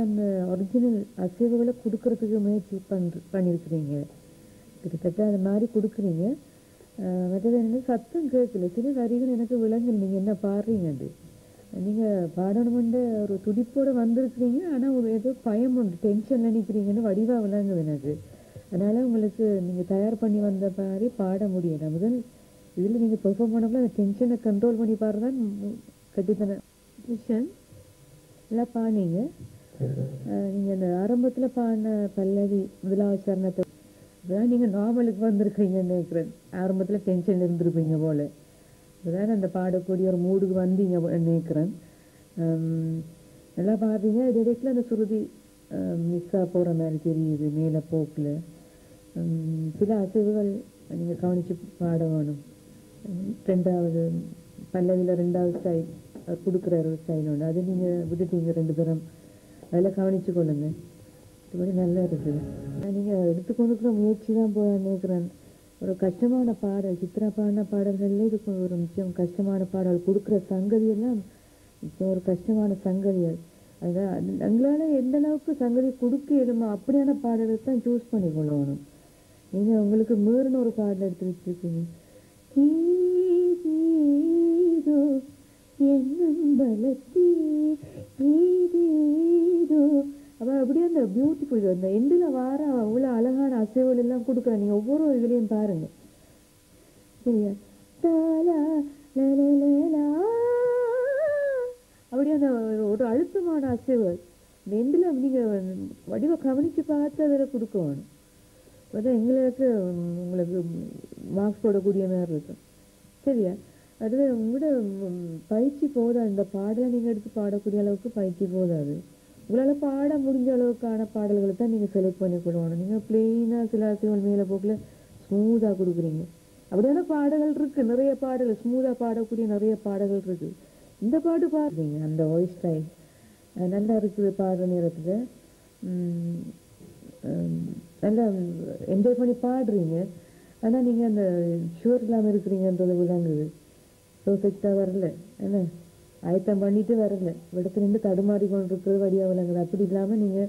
அந்த ஒரிஜினல் அசைவுகளை கொடுக்கறதுக்கு முயற்சி பண்ணியிருக்கிறீங்க. கிட்டத்தட்ட அந்த மாதிரி கொடுக்குறீங்க. மற்றது என்னென்னா சத்தம் கேட்கல, சில வரிகள் எனக்கு விளங்கல, நீங்கள் என்ன பாடுறீங்கன்னு. நீங்கள் பாடணுமென்ற ஒரு துடிப்போடு வந்திருக்கிறீங்க, ஆனால் ஒரு ஏதோ பயம் உண்டு, டென்ஷன் நினைக்கிறீங்கன்னு வடிவாக விளங்குது எனக்கு. அதனால் உங்களுக்கு நீங்கள் தயார் பண்ணி வந்த மாதிரி பாட முடியலை. முதல் இதில் நீங்கள் பெர்ஃபார்ம் பண்ணப்போ அந்த டென்ஷனை கண்ட்ரோல் பண்ணி பாடுறதான் கட்டித்தன விஷன் எல்லாம் பாடினீங்க. நீங்கள் அந்த ஆரம்பத்தில் பாடின பல்லவி முதலாவது சரணத்தை இப்போதான் நீங்கள் நார்மலுக்கு வந்திருக்கிறீங்கன்னு நினைக்கிறேன். ஆரம்பத்தில் டென்ஷன் இருந்திருப்பீங்க போல், இப்போதான் அந்த பாடக்கூடிய ஒரு மூடுக்கு வந்தீங்க நினைக்கிறேன். நல்லா பாடுறீங்க. இடையில அந்த சுருதி மிஸ்ஸாக போகிற மாதிரி தெரியுது மேலே போக்கில். சில அசைவுகள் நீங்கள் கவனித்து பாட வேணும். ரெண்டாவது பல்லவியில் ரெண்டாவது ஸ்டைல் கொடுக்குற ஒரு ஸ்டைல் உண்டு, அது நீங்கள் விட்டுட்டீங்க 2 தரம். அதில் கவனித்து கொள்ளுங்க. இதுபடி நல்லா இருக்குது. நீங்கள் எடுத்துக்கொண்டுக்கிற முயற்சி தான் போக நினைக்கிறேன். ஒரு கஷ்டமான பாடல், சித்ரா பாடின பாடல்களில் இது ஒரு முக்கியம் கஷ்டமான பாடல். கொடுக்குற சங்கதியெல்லாம் ஒரு கஷ்டமான சங்கதிகள். அதுதான் எங்களால் எந்த அளவுக்கு சங்கதி கொடுக்க இயலுமோ அப்படியான பாடல்களை தான் சூஸ் பண்ணி கொள்ளணும். நீங்கள் உங்களுக்கு மீறின ஒரு பாடல் எடுத்து வச்சுருக்கீங்க. அப்போ அப்படியே அந்த பியூட்டிஃபுல் அந்த எண்டில் வார அவ்வளோ அழகான அசைவுகள் எல்லாம் கொடுக்குறேன். நீங்கள் ஒவ்வொரு இதுலேயும் பாருங்கள், சரியா? அப்படியே அந்த ஒரு அழுத்தமான அசைவுகள் இந்த எண்டில் நீங்கள் வடிவ கவனித்து பார்த்து அதில் கொடுக்க வேணும். அதான் எங்களுக்கு உங்களுக்கு மார்க்ஸ் போடக்கூடிய மாதிரி இருக்கும், சரியா? அதுவே உங்களோட பயிற்சி போதாது. இந்த பாடலை நீங்கள் எடுத்து பாடக்கூடிய அளவுக்கு பயிற்சி போதாது. உங்களால் பாட முடிஞ்ச அளவுக்கான பாடல்களை தான் நீங்கள் செலக்ட் பண்ணி கொடுக்கணும். நீங்கள் பிளெயினாக சில அசைவுகள் மேலே போக்கில் ஸ்மூத்தாக கொடுக்குறீங்க. அப்படியான பாடல்கள் இருக்குது, நிறைய பாடல்கள் ஸ்மூத்தாக பாடக்கூடிய நிறைய பாடல்கள் இருக்குது. இந்த பாட்டு பாடுறீங்க, அந்த வாய்ஸ் ஸ்டைல் நல்லா இருக்குது. பாடுற நேரத்தில் நல்லா என்ஜாய் பண்ணி பாடுறீங்க. ஆனால் நீங்கள் அந்த ஷுவர் இல்லாமல் இருக்கிறீங்கன்றது விளங்குது. பர்ஃபெக்டாக வரல, என்ன ஆயத்தம் பண்ணிட்டு வரல, இடத்துல நின்று தடுமாறி கொண்டு இருக்கிறது வழியாக விளங்குது. அப்படி இல்லாமல் நீங்கள்